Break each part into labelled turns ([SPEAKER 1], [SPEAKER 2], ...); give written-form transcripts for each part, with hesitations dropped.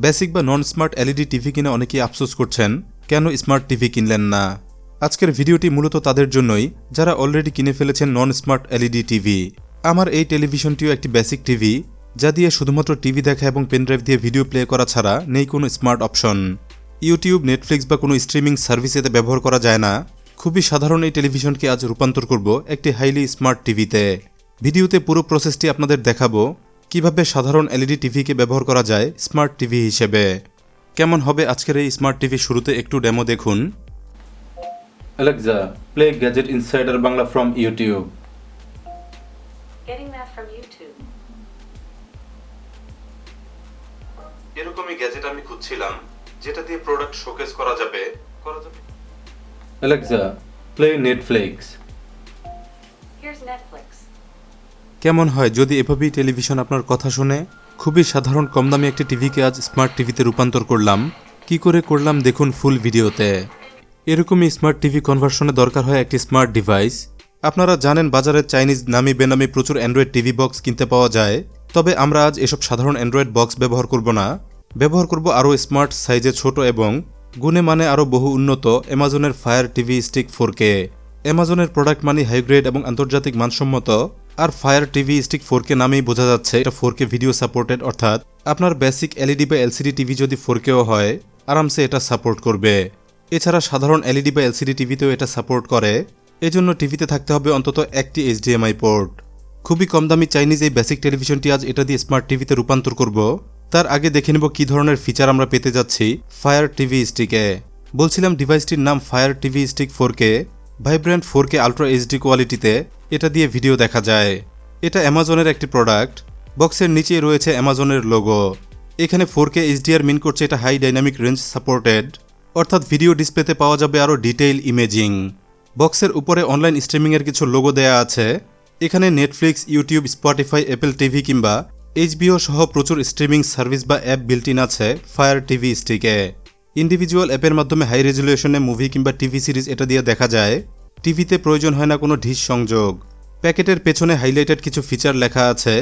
[SPEAKER 1] Basic বা নন smart LED TV কিনে অনেকেই আফসোস করছেন কেন স্মার্ট টিভি কিনলেন না। আজকের ভিডিওটি মূলত তাদের জন্যই যারা অলরেডি কিনে ফেলেছেন নন স্মার্ট এলইডি টিভি। আমার এই টেলিভিশনটিও একটি বেসিক টিভি, যা দিয়ে শুধুমাত্র টিভি দেখা এবং পেনড্রাইভ দিয়ে ভিডিও প্লে করা ছাড়া নেই কোনো স্মার্ট অপশন। ইউটিউব, নেটফ্লিক্স বা কোনো স্ট্রিমিং সার্ভিস এতে ব্যবহার করা যায় না। খুবই সাধারণ এই টেলিভিশনকে আজ রূপান্তর করব একটি হাইলি স্মার্ট টিভিতে। ভিডিওতে পুরো প্রসেসটি আপনাদের দেখাবো কিভাবে সাধারণ এলইডি টিভিকে ব্যবহার করা যায় স্মার্ট টিভি হিসেবে। কেমন হবে আজকের এই স্মার্ট টিভি, শুরুতে একটু ডেমো দেখুন। Alexa, play Gadget Insider Bangla from YouTube.
[SPEAKER 2] Getting that from YouTube.
[SPEAKER 1] এরকমই গ্যাজেট আমি খুঁজছিলাম যেটা দিয়ে প্রোডাক্ট শোকেস করা যাবে। Alexa, play Netflix.
[SPEAKER 2] Here's Netflix.
[SPEAKER 1] কেমন হয় যদি এভাবেই টেলিভিশন আপনার কথা শুনে? খুবই সাধারণ কম দামি একটি টিভিকে আজ স্মার্ট টিভিতে রূপান্তর করলাম। কি করে করলাম দেখুন ফুল ভিডিওতে। এরকমই স্মার্ট টিভি কনভার্সনে দরকার হয় একটি স্মার্ট ডিভাইস। আপনারা জানেন বাজারে চাইনিজ নামি বেনামি প্রচুর অ্যান্ড্রয়েড টিভি বক্স কিনতে পাওয়া যায়, তবে আমরা আজ এসব সাধারণ অ্যান্ড্রয়েড বক্স ব্যবহার করব না। ব্যবহার করব আরও স্মার্ট সাইজে ছোট এবং গুণে মানে আরও বহু উন্নত অ্যামাজনের ফায়ার টিভি স্টিক 4K। অ্যামাজনের প্রোডাক্ট মানে হাইগ্রেড এবং আন্তর্জাতিক মানসম্মত, আর ফায়ার টিভি স্টিক 4K নামেই বোঝা যাচ্ছে এটা 4K ভিডিও সাপোর্টেড, অর্থাৎ আপনার বেসিক এলইডি বা এলসিডি টিভি যদি 4Kও হয় আরামসে এটা সাপোর্ট করবে। এছাড়া সাধারণ এলইডি বা এলসিডি টিভিতেও এটা সাপোর্ট করে। এজন্য টিভিতে থাকতে হবে অন্তত একটি HDMI পোর্ট। খুবই কম দামি চাইনিজ এই বেসিক টেলিভিশনটি আজ এটা দিয়ে স্মার্ট টিভিতে রূপান্তর করব। তার আগে দেখে নেব কী ধরনের ফিচার আমরা পেতে যাচ্ছি ফায়ার টিভি স্টিকে। বলছিলাম ডিভাইসটির নাম fire TV stick 4K। Vibrant 4K ultra HD কোয়ালিটিতে এটা দিয়ে ভিডিও দেখা যায়। এটা অ্যামাজনের একটি প্রোডাক্ট। বক্সের নিচেই রয়েছে অ্যামাজনের লোগো। এখানে 4K HDR মিন করছে এটা হাই ডাইনামিক রেঞ্জ সাপোর্টেড, অর্থাৎ ভিডিও ডিসপ্লেতে পাওয়া যাবে আরও ডিটেইল ইমেজিং। বক্সের উপরে অনলাইন স্ট্রিমিংয়ের কিছু লোগো দেয়া আছে। এখানে Netflix, YouTube, Spotify, Apple TV কিংবা HBO সহ প্রচুর স্ট্রিমিং সার্ভিস বা অ্যাপ বিল্ট ইন আছে ফায়ার টিভি স্টিকে। ইন্ডিভিজুয়াল অ্যাপের মাধ্যমে হাই রেজুলেশনে মুভি কিংবা টিভি সিরিজ এটা দিয়ে দেখা যায়। টিভিতে প্রয়োজন হয় না কোনো ডিশ সংযোগ। প্যাকেটের পেছনে হাইলাইটেড কিছু ফিচার লেখা আছে।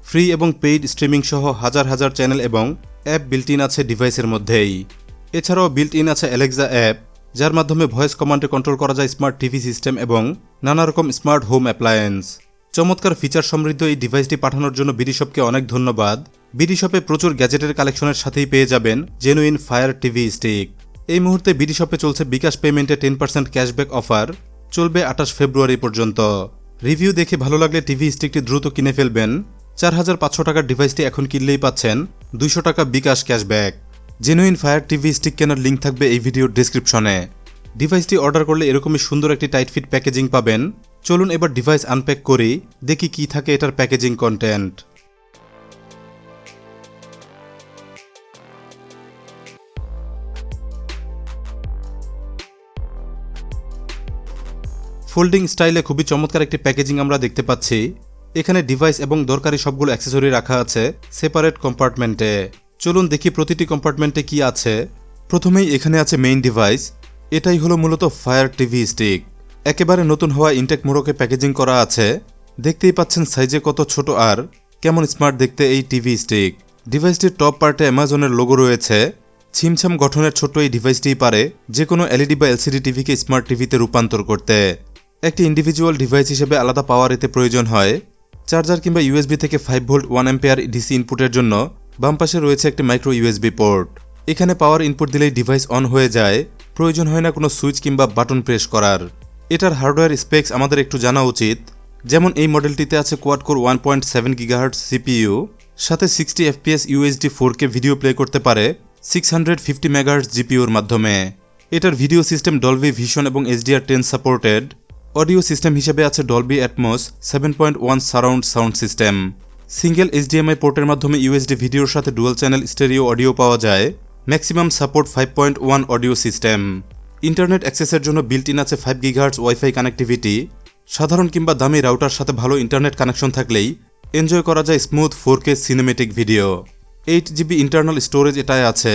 [SPEAKER 1] ফ্রি এবং পেইড স্ট্রিমিং সহ হাজার হাজার চ্যানেল এবং অ্যাপ বিল্ট ইন আছে ডিভাইসের মধ্যেই। এছাড়াও বিল্ট ইন আছে অ্যালেক্সা অ্যাপ, যার মাধ্যমে ভয়েস কমান্ডে কন্ট্রোল করা যায় স্মার্ট টিভি সিস্টেম এবং নানা রকম স্মার্ট হোম অ্যাপ্লায়েন্স। চমৎকার ফিচার সমৃদ্ধ এই ডিভাইসটি পাঠানোর জন্য বিডিশপকে অনেক ধন্যবাদ। বিডিশপে প্রচুর গ্যাজেটের কালেকশনের সাথেই পেয়ে যাবেন জেনুইন ফায়ার টিভি স্টিক। এই মুহূর্তে বিডিশপে চলছে বিকাশ পেমেন্টে 10% ক্যাশব্যাক অফার, চলবে 28 ফেব্রুয়ারি পর্যন্ত। রিভিউ দেখে ভালো লাগলে টিভি স্টিকটি দ্রুত কিনে ফেলবেন। 4500 টাকার ডিভাইসটি এখন কিনলেই পাচ্ছেন 200 টাকা bKash cashback. Genuine Fire TV Stick কেনার লিঙ্ক থাকবে এই ভিডিওর ডেসক্রিপশনে। ডিভাইসটি অর্ডার করলে এরকমই সুন্দর একটি টাইট ফিট প্যাকেজিং পাবেন। চলুন এবার ডিভাইস আনপ্যাক করি, দেখি কি থাকে এটার প্যাকেজিং কন্টেন্ট। ফোল্ডিং স্টাইলে খুবই চমৎকার একটি প্যাকেজিং আমরা দেখতে পাচ্ছি। এখানে ডিভাইস এবং দরকারি সবগুলো অ্যাক্সেসরি রাখা আছে সেপারেট কম্পার্টমেন্টে। চলুন দেখি প্রতিটি কম্পার্টমেন্টে কি আছে। প্রথমেই এখানে আছে মেইন ডিভাইস। এটাই হলো মূলত ফায়ার টিভি স্টিক। একেবারে নতুন হওয়া ইনটেক মোড়কে প্যাকেজিং করা আছে। দেখতেই পাচ্ছেন সাইজে কত ছোট আর কেমন স্মার্ট দেখতে এই টিভি স্টিক। ডিভাইসটির টপ পার্টে অ্যামাজনের লোগো রয়েছে। ছিমছাম গঠনের ছোট এই ডিভাইসটিই পারে যে কোনো এলইডি বা এলসিডি টিভিকে স্মার্ট টিভিতে রূপান্তর করতে। একটি ইন্ডিভিজুয়াল ডিভাইস হিসেবে আলাদা পাওয়ার এতে প্রয়োজন হয়। চার্জার কিংবা ইউএসবি থেকে 5 ভোল্ট 1 অ্যাম্পিয়ার ডিসি ইনপুটের জন্য বাম পাশে রয়েছে একটি মাইক্রো ইউএসবি পোর্ট। এখানে পাওয়ার ইনপুট দিলেই ডিভাইস অন হয়ে যায়, প্রয়োজন হয় না কোনো সুইচ কিংবা বাটন প্রেস করার। এটার হার্ডওয়্যার স্পেক্স আমাদের একটু জানা উচিত। যেমন এই মডেলটিতে আছে কোয়াড কোর 1.7 GHz সিপিইউ, সাথে 60 FPS UHD 4K video play করতে পারে 650 MHz জিপিইউর মাধ্যমে। এটার ভিডিও সিস্টেম ডলবি ভিশন এবং HDR10 সাপোর্টেড। অডিও সিস্টেম হিসেবে আছে Dolby atoms 7.1 surround sound system. Single HDMI পোর্টের মাধ্যমে ইউএসডি ভিডিওর সাথে ডুয়াল চ্যানেল স্টেরিও অডিও পাওয়া যায়। Maximum support 5.1 audio system. Internet অ্যাক্সেসের জন্য বিল্ট ইন আছে 5 GHz ওয়াইফাই কানেক্টিভিটি। সাধারণ কিংবা দামি রাউটার সাথে ভালো ইন্টারনেট কানেকশন থাকলেই এনজয় করা যায় smooth 4K cinematic video. 8GB internal storage এটায় আছে,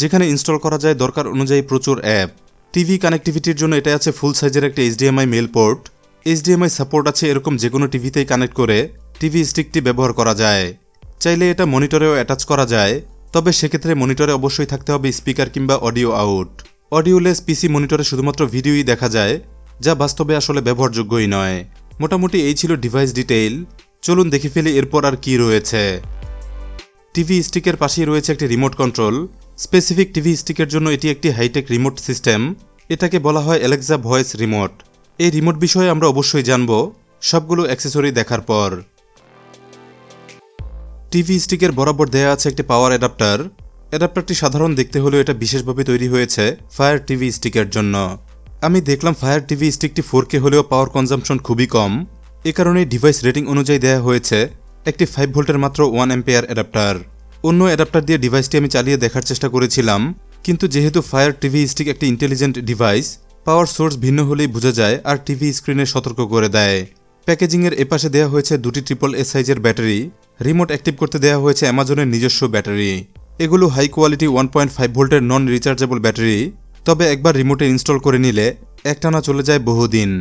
[SPEAKER 1] যেখানে ইনস্টল করা যায় দরকার অনুযায়ী প্রচুর অ্যাপ। টিভি কানেক্টিভিটির জন্য এটাই আছে ফুল সাইজের একটা HDMI male port. HDMI support আছে এরকম যে কোনো টিভিতেই কানেক্ট করে টিভি স্টিকটি ব্যবহার করা যায়। চাইলে এটা মনিটরেও অ্যাটাচ করা যায়। তবে সেক্ষেত্রে মনিটরে অবশ্যই থাকতে হবে স্পিকার কিংবা অডিও আউট। অডিওলেস পিসি মনিটরে শুধুমাত্র ভিডিওই দেখা যায়, যা বাস্তবে আসলে ব্যবহারযোগ্যই নয়। মোটামুটি এই ছিল ডিভাইস ডিটেইল। চলুন দেখে ফেলি এরপর আর কি রয়েছে। টিভি স্টিকের পাশেই রয়েছে একটি রিমোট কন্ট্রোল। স্পেসিফিক টিভি স্টিকের জন্য এটি একটি হাইটেক রিমোট সিস্টেম। এটাকে বলা হয় অ্যালেক্সা ভয়েস রিমোট। এই রিমোট বিষয়ে আমরা অবশ্যই জানব সবগুলো অ্যাক্সেসরি দেখার পর। টিভি স্টিকের বরাবর দেয়া আছে একটি পাওয়ার অ্যাডাপ্টার। অ্যাডাপ্টারটি সাধারণ দেখতে হলেও এটা বিশেষভাবে তৈরি হয়েছে ফায়ার টিভি স্টিকের জন্য। আমি দেখলাম ফায়ার টিভি স্টিকটি 4K হলেও পাওয়ার কনজাম্পশন খুবই কম। এ কারণে ডিভাইস রেটিং অনুযায়ী দেয়া হয়েছে একটি 5 ভোল্টের মাত্র 1 অ্যাম্পিয়ার অ্যাডাপ্টার। অন্য অ্যাডাপ্টার দিয়ে ডিভাইসটি আমি চালিয়ে দেখার চেষ্টা করেছিলাম, কিন্তু যেহেতু ফায়ার টিভি স্টিক একটি ইন্টেলিজেন্ট ডিভাইস, পাওয়ার সোর্স ভিন্ন হলেই বোঝা যায় আর টিভি স্ক্রিনে সতর্ক করে দেয়। প্যাকেজিংয়ের এপাশে দেওয়া হয়েছে দুটি AAA সাইজের ব্যাটারি। রিমোট অ্যাক্টিভ করতে দেওয়া হয়েছে অ্যামাজনের নিজস্ব ব্যাটারি। এগুলো হাই কোয়ালিটি 1.5 ভোল্টের নন রিচার্জেবল ব্যাটারি, তবে একবার রিমোটে ইনস্টল করে নিলে একটানা চলে যায় বহুদিন।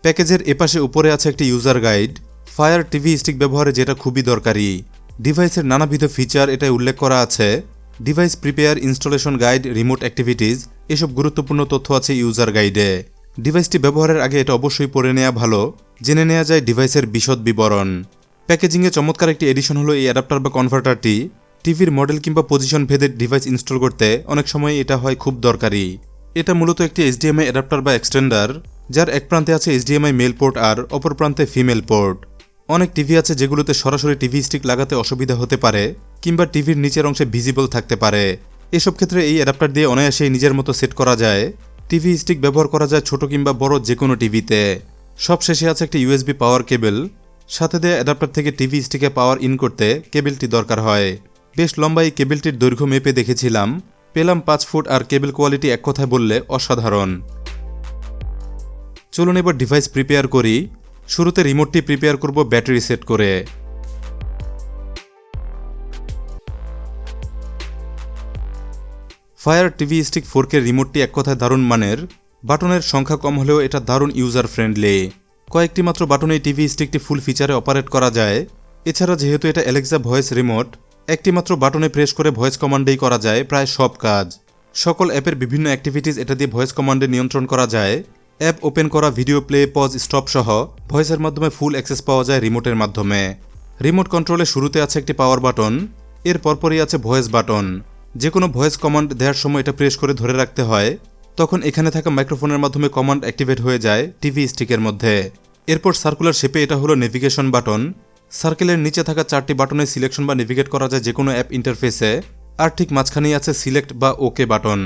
[SPEAKER 1] প্যাকেজের এপাশে উপরে আছে একটি user guide. Fire TV stick ব্যবহারে যেটা খুবই দরকারি। ডিভাইসের নানাবিধ ফিচার এটাই উল্লেখ করা আছে। Device prepare, installation guide, remote activities, এসব গুরুত্বপূর্ণ তথ্য আছে ইউজার গাইডে। ডিভাইসটি ব্যবহারের আগে এটা অবশ্যই পড়ে নেওয়া ভালো, জেনে নেওয়া যায় ডিভাইসের বিশদ বিবরণ। প্যাকেজিংয়ে চমৎকার একটি এডিশন হলো এই অ্যাডাপ্টার বা কনভার্টারটি। টিভির মডেল কিংবা পজিশন ভেদে ডিভাইস ইনস্টল করতে অনেক সময় এটা হয় খুব দরকারি। এটা মূলত একটি HDMI অ্যাডাপ্টার বা এক্সটেন্ডার, যার এক প্রান্তে আছে HDMI মেল পোর্ট আর অপর প্রান্তে ফিমেল পোর্ট। অনেক টিভি আছে যেগুলোতে সরাসরি টিভি স্টিক লাগাতে অসুবিধা হতে পারে, কিংবা টিভির নিচের অংশে ভিজিবল থাকতে পারে। এসব ক্ষেত্রে এই অ্যাডাপ্টার দিয়ে অনায়াসেই নিজের মতো সেট করা যায়। টিভি স্টিক ব্যবহার করা যায় ছোট কিংবা বড় যে কোনো টিভিতে। সব শেষে আছে একটি USB পাওয়ার কেবল। সাথে দেয়া অ্যাডাপ্টার থেকে টিভি স্টিকে পাওয়ার ইন করতে কেবলটি দরকার হয়। বেশ লম্বা এই কেবলটির দৈর্ঘ্য মেপে দেখেছিলাম, পেলাম 5 ফুট, আর কেবল কোয়ালিটি এক কথায় বললে অসাধারণ। চলুন এবার ডিভাইস প্রিপেয়ার করি। শুরুতে রিমোটটি প্রিপেয়ার করব ব্যাটারি সেট করে। ফায়ার টিভি স্টিক 4K রিমোটটি এক কথায় দারুণ মানের। বাটনের সংখ্যা কম হলেও এটা দারুণ ইউজার ফ্রেন্ডলি। কয়েকটি মাত্র বাটনে টিভি স্টিকটি ফুল ফিচারে অপারেট করা যায়। এছাড়া যেহেতু এটা অ্যালেক্সা ভয়েস রিমোট, একটি মাত্র বাটনে প্রেস করে ভয়েস কমান্ডেই করা যায় প্রায় সব কাজ। সকল অ্যাপের বিভিন্ন অ্যাক্টিভিটিস এটা দিয়ে ভয়েস কমান্ডে নিয়ন্ত্রণ করা যায়। অ্যাপ ওপেন করা, ভিডিও প্লে, পজ, স্টপ সহ ভয়েসের মাধ্যমে ফুল অ্যাক্সেস পাওয়া যায় রিমোটের মাধ্যমে। রিমোট কন্ট্রোলে শুরুতে আছে একটি পাওয়ার বাটন, এর পরপরই আছে ভয়েস বাটন। যে কোনো ভয়েস কমান্ড দেওয়ার সময় এটা প্রেস করে ধরে রাখতে হয়, তখন এখানে থাকা মাইক্রোফোনের মাধ্যমে কমান্ড অ্যাক্টিভেট হয়ে যায় টিভি স্টিকের মধ্যে। এরপর সার্কুলার শেপে এটা হলো নেভিগেশন বাটন। সার্কেলের নিচে থাকা 4টি বাটনে সিলেকশন বা নেভিগেট করা যায় যে কোনো অ্যাপ ইন্টারফেসে। আর ঠিক মাঝখানেই আছে সিলেক্ট বা ওকে বাটন।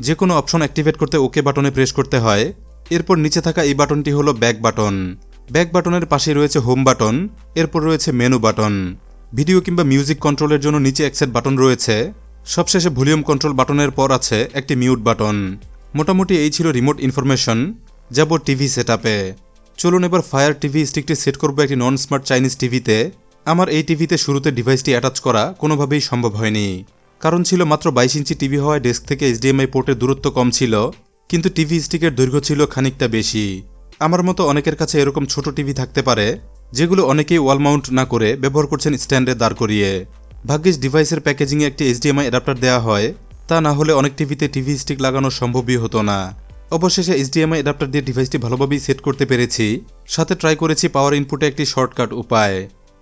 [SPEAKER 1] যে কোনো অপশন অ্যাক্টিভেট করতে ওকে বাটনে প্রেস করতে হয়। এরপর নিচে থাকা এই বাটনটি হলো ব্যাক বাটন। ব্যাক বাটনের পাশে রয়েছে হোম বাটন, এরপর রয়েছে মেনু বাটন। ভিডিও কিংবা মিউজিক কন্ট্রোলের জন্য নিচে এক্সেট বাটন রয়েছে। সবশেষে ভলিউম কন্ট্রোল বাটনের পর আছে একটি মিউট বাটন। মোটামুটি এই ছিল রিমোট ইনফরমেশন। যাব টিভি সেটআপে। চলুন এবার ফায়ার টিভি স্টিকটি সেট করব একটি নন স্মার্ট চাইনিজ টিভিতে। আমার এই টিভিতে শুরুতে ডিভাইসটি অ্যাটাচ করা কোনোভাবেই সম্ভব হয়নি। কারণ ছিল মাত্র 22 ইঞ্চি টিভি হওয়ায় ডেস্ক থেকে HDMI পোর্টের দূরত্ব কম ছিল, কিন্তু টিভি স্টিকের দৈর্ঘ্য ছিল খানিকটা বেশি। আমার মতো অনেকের কাছে এরকম ছোট টিভি থাকতে পারে, যেগুলো অনেকেই ওয়াল মাউন্ট না করে ব্যবহার করছেন স্ট্যান্ডে দাঁড় করিয়ে। ভাগ্যিস ডিভাইসের প্যাকেজিংয়ে একটি HDMI অ্যাডাপ্টার দেওয়া হয়, তা না হলে অনেক টিভিতে টিভি স্টিক লাগানো সম্ভবই হতো না। অবশেষে HDMI অ্যাডাপ্টার দিয়ে ডিভাইসটি ভালোভাবেই সেট করতে পেরেছি। সাথে ট্রাই করেছি পাওয়ার ইনপুটে একটি শর্টকাট উপায়।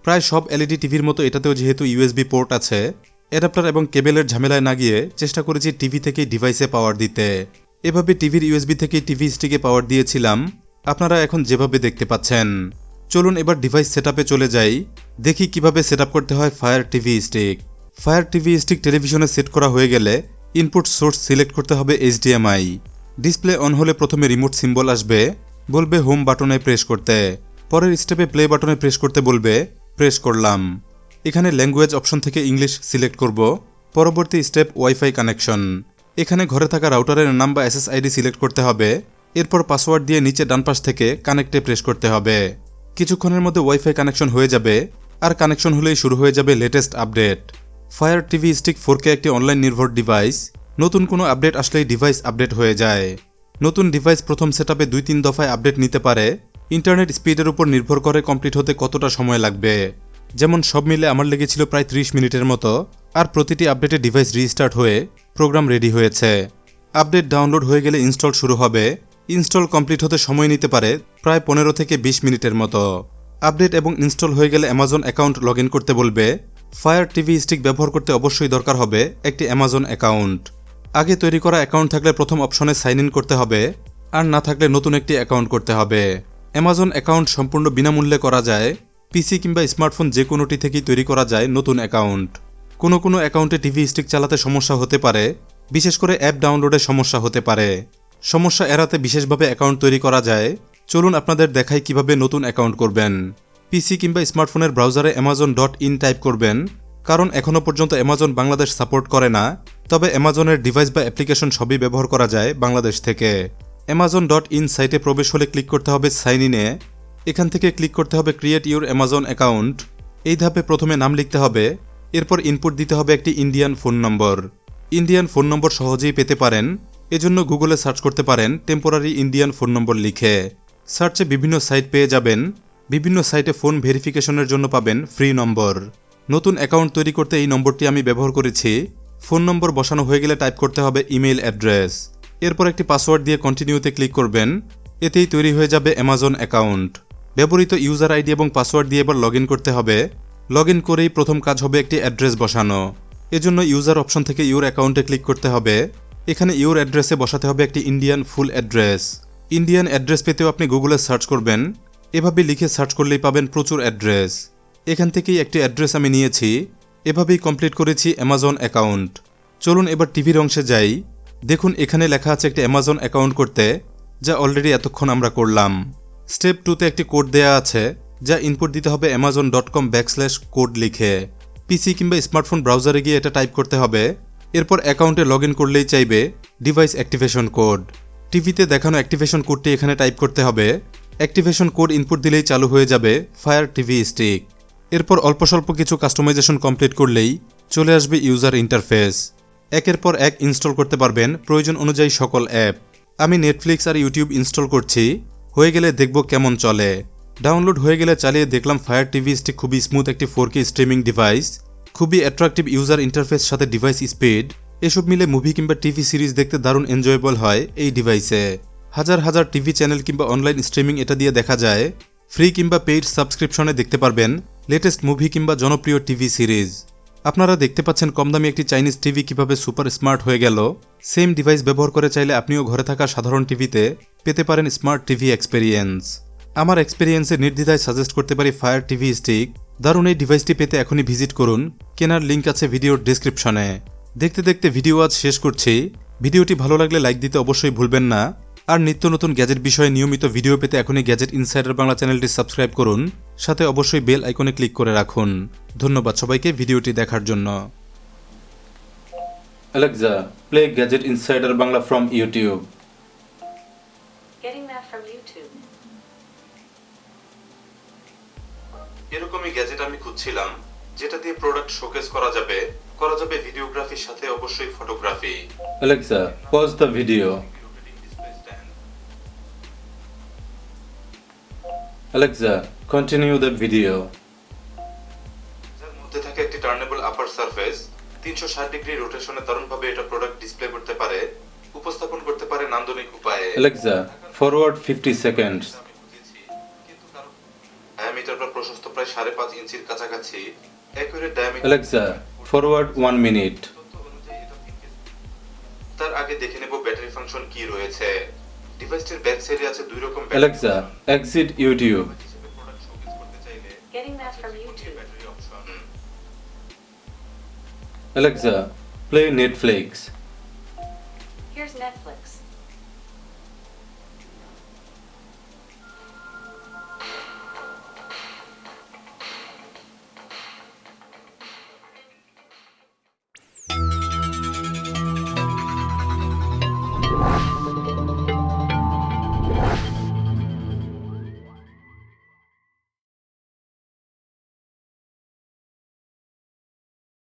[SPEAKER 1] প্রায় সব এলইডি টিভির মতো এটাতেও যেহেতু USB পোর্ট আছে, অ্যাডাপ্টার এবং কেবেলের ঝামেলায় না গিয়ে চেষ্টা করেছি টিভি থেকেই ডিভাইসে পাওয়ার দিতে। এভাবে টিভির USB থেকেই টিভি স্টিকে পাওয়ার দিয়েছিলাম, আপনারা এখন যেভাবে দেখতে পাচ্ছেন। চলুন এবার ডিভাইস সেটআপে চলে যাই, দেখি কিভাবে সেটআপ করতে হয় fire TV stick. Fire TV stick টেলিভিশনে সেট করা হয়ে গেলে ইনপুট সোর্স সিলেক্ট করতে হবে HDMI। ডিসপ্লে অন হলে প্রথমে রিমোট সিম্বল আসবে, বলবে হোম বাটনে প্রেস করতে। পরের স্টেপে প্লে বাটনে প্রেস করতে বলবে, প্রেস করলাম। এখানে ল্যাঙ্গুয়েজ অপশন থেকে ইংলিশ সিলেক্ট করব। পরবর্তী স্টেপ ওয়াইফাই কানেকশন। এখানে ঘরে থাকা রাউটারের নাম বা SSID সিলেক্ট করতে হবে। এরপর পাসওয়ার্ড দিয়ে নিচে ডান পাশ থেকে কানেক্টে প্রেস করতে হবে। কিছুক্ষণের মধ্যে ওয়াইফাই কানেকশন হয়ে যাবে, আর কানেকশন হলেই শুরু হয়ে যাবে latest update. Fire TV stick 4K একটি অনলাইন নির্ভর ডিভাইস। নতুন কোনো আপডেট আসলেই ডিভাইস আপডেট হয়ে যায়। নতুন ডিভাইস প্রথম সেটআপে 2-3 দফায় আপডেট নিতে পারে। ইন্টারনেট স্পিডের উপর নির্ভর করে কমপ্লিট হতে কতটা সময় লাগবে। যেমন সব মিলে আমার লেগেছিল প্রায় 30 মিনিটের মতো, আর প্রতিটি আপডেটে ডিভাইস রিস্টার্ট হয়ে প্রোগ্রাম রেডি হয়েছে। আপডেট ডাউনলোড হয়ে গেলে ইনস্টল শুরু হবে। ইনস্টল কমপ্লিট হতে সময় নিতে পারে প্রায় 15 থেকে 20 মিনিটের মতো। আপডেট এবং ইনস্টল হয়ে গেলে অ্যামাজন অ্যাকাউন্ট লগ ইন করতে বলবে। ফায়ার টিভি স্টিক ব্যবহার করতে অবশ্যই দরকার হবে একটি অ্যামাজন অ্যাকাউন্ট। আগে তৈরি করা অ্যাকাউন্ট থাকলে প্রথম অপশনে সাইন ইন করতে হবে, আর না থাকলে নতুন একটি অ্যাকাউন্ট করতে হবে। অ্যামাজন অ্যাকাউন্ট সম্পূর্ণ বিনামূল্যে করা যায়। পিসি কিংবা স্মার্টফোন যে কোনোটি থেকেই তৈরি করা যায় নতুন অ্যাকাউন্ট। কোনো অ্যাকাউন্টে টিভি স্টিক চালাতে সমস্যা হতে পারে, বিশেষ করে অ্যাপ ডাউনলোডে সমস্যা হতে পারে। সমস্যা এড়াতে বিশেষভাবে অ্যাকাউন্ট তৈরি করা যায়। চলুন আপনাদের দেখাই কিভাবে নতুন অ্যাকাউন্ট করবেন। পিসি কিংবা স্মার্টফোনের ব্রাউজারে amazon.in টাইপ করবেন, কারণ এখনও পর্যন্ত অ্যামাজন বাংলাদেশ সাপোর্ট করে না। তবে অ্যামাজনের ডিভাইস বা অ্যাপ্লিকেশন সবই ব্যবহার করা যায় বাংলাদেশ থেকে। amazon.in সাইটে প্রবেশ হলে ক্লিক করতে হবে সাইন ইনে। এখান থেকে ক্লিক করতে হবে ক্রিয়েট ইউর অ্যামাজন অ্যাকাউন্ট। এই ধাপে প্রথমে নাম লিখতে হবে, এরপর ইনপুট দিতে হবে একটি ইন্ডিয়ান ফোন নম্বর। ইন্ডিয়ান ফোন নম্বর সহজেই পেতে পারেন, এজন্য গুগলে সার্চ করতে পারেন টেম্পোরারি ইন্ডিয়ান ফোন নম্বর লিখে। সার্চে বিভিন্ন সাইট পেয়ে যাবেন। বিভিন্ন সাইটে ফোন ভেরিফিকেশনের জন্য পাবেন ফ্রি নম্বর। নতুন অ্যাকাউন্ট তৈরি করতে এই নম্বরটি আমি ব্যবহার করেছি। ফোন নম্বর বসানো হয়ে গেলে টাইপ করতে হবে ইমেইল অ্যাড্রেস। এরপর একটি পাসওয়ার্ড দিয়ে কন্টিনিউতে ক্লিক করবেন। এতেই তৈরি হয়ে যাবে অ্যামাজন অ্যাকাউন্ট। ব্যবহৃত ইউজার আইডি এবং পাসওয়ার্ড দিয়ে এবার লগ ইন করতে হবে। লগ ইন করেই প্রথম কাজ হবে একটি অ্যাড্রেস বসানো। এজন্য ইউজার অপশন থেকে ইউর অ্যাকাউন্টে ক্লিক করতে হবে। এখানে ইউর অ্যাড্রেসে বসাতে হবে একটি Indian full address. Indian address পেতেও আপনি গুগলে সার্চ করবেন। এভাবে লিখে সার্চ করলেই পাবেন প্রচুর অ্যাড্রেস। এখান থেকেই একটি অ্যাড্রেস আমি নিয়েছি। এভাবেই কমপ্লিট করেছি অ্যামাজন অ্যাকাউন্ট। চলুন এবার টিভির অংশে যাই। দেখুন এখানে লেখা আছে একটি অ্যামাজন অ্যাকাউন্ট করতে, যা অলরেডি এতক্ষণ আমরা করলাম। স্টেপ 2তে একটি কোড দেয়া আছে, যা ইনপুট দিতে হবে amazon.com/কোড লিখে। পিসি কিংবা স্মার্টফোন ব্রাউজারে গিয়ে এটা টাইপ করতে হবে। এরপর অ্যাকাউন্টে লগ ইন করলেই চাইবে ডিভাইস অ্যাক্টিভেশন কোড। টিভিতে দেখানো অ্যাক্টিভেশন কোডটি এখানে টাইপ করতে হবে। অ্যাক্টিভেশন কোড ইনপুট দিলেই চালু হয়ে যাবে ফায়ার টিভি স্টিক। এরপর অল্প স্বল্প কিছু কাস্টমাইজেশন কমপ্লিট করলেই চলে আসবে ইউজার ইন্টারফেস। একের পর এক ইনস্টল করতে পারবেন প্রয়োজন অনুযায়ী সকল অ্যাপ। আমি নেটফ্লিক্স আর ইউটিউব ইনস্টল করছি, হয়ে গেলে দেখব কেমন চলে। ডাউনলোড হয়ে গেলে চালিয়ে দেখলাম ফায়ার টিভি স্টিক খুবই স্মুথ একটি 4K স্ট্রিমিং ডিভাইস, খুবই অ্যাট্রাকটিভ ইউজার ইন্টারফেস সাথে ডিভাইস স্পিড। এসব মিলে মুভি কিংবা টিভি সিরিজ দেখতে দারুণ এনজয়েবল হয় এই ডিভাইসে। হাজার হাজার টিভি চ্যানেল কিংবা অনলাইন স্ট্রিমিং এটা দিয়ে দেখা যায়। ফ্রি কিংবা পেইড সাবস্ক্রিপশনে দেখতে পারবেন লেটেস্ট মুভি কিংবা জনপ্রিয় টিভি সিরিজ। আপনারা দেখতে পাচ্ছেন কম দামি একটি চাইনিজ টিভি কিভাবে সুপার স্মার্ট হয়ে গেল। সেম ডিভাইস ব্যবহার করে চাইলে আপনিও ঘরে থাকা সাধারণ টিভিতে পেতে পারেন স্মার্ট টিভি এক্সপেরিয়েন্স। আমার এক্সপেরিয়েন্সে নির্দ্বিধায় সাজেস্ট করতে পারি ফায়ার টিভি স্টিক। দারুণ এই ডিভাইসটি পেতে এখনই ভিজিট করুন। কেনার লিঙ্ক আছে ভিডিওর ডেসক্রিপশনে। দেখতে দেখতে ভিডিও আজ শেষ করছি। ভিডিওটি ভালো লাগলে লাইক দিতে অবশ্যই ভুলবেন না। আর নিত্য নতুন গ্যাজেট বিষয়ে নিয়মিত ভিডিও পেতে এখনই গ্যাজেট ইনসাইডার বাংলা চ্যানেলটি সাবস্ক্রাইব করুন। সাথে অবশ্যই বেল আইকনে ক্লিক করে রাখুন। ধন্যবাদ সবাইকে ভিডিওটি দেখার জন্য।
[SPEAKER 3] Alexa, play Gadget Insider Bangla from YouTube.
[SPEAKER 2] Getting that from YouTube.
[SPEAKER 1] এরকমই গ্যাজেট আমি খুঁজছিলাম, যেটা দিয়ে প্রোডাক্ট শোকেস করা যাবে ভিডিওগ্রাফির সাথে অবশ্যই photography.
[SPEAKER 3] Alexa, pause the video. Alexa, continue the video.
[SPEAKER 1] যার মধ্যে থাকে একটি টার্নেবল আপার সারফেস, 360 ডিগ্রি রোটেশনে দারুণভাবে এটা প্রোডাক্ট ডিসপ্লে করতে পারে, উপস্থাপন করতে পারে নান্দনিক উপায়ে।
[SPEAKER 3] Alexa, forward 50 seconds.
[SPEAKER 1] ডায়ামিটারটা প্রশস্ত প্রায় 5.5 ইঞ্চির কাছাকাছি। Accurate diameter.
[SPEAKER 3] Alexa, forward 1 minute.
[SPEAKER 1] তার আগে দেখে নেব ব্যাটারি ফাংশন কি রয়েছে। ডিভাইসটির ব্যাক সাইডে আছে দুই রকম
[SPEAKER 3] Alexa, exit YouTube.
[SPEAKER 2] Getting that from YouTube.
[SPEAKER 3] Alexa, play Netflix.
[SPEAKER 2] Here's Netflix.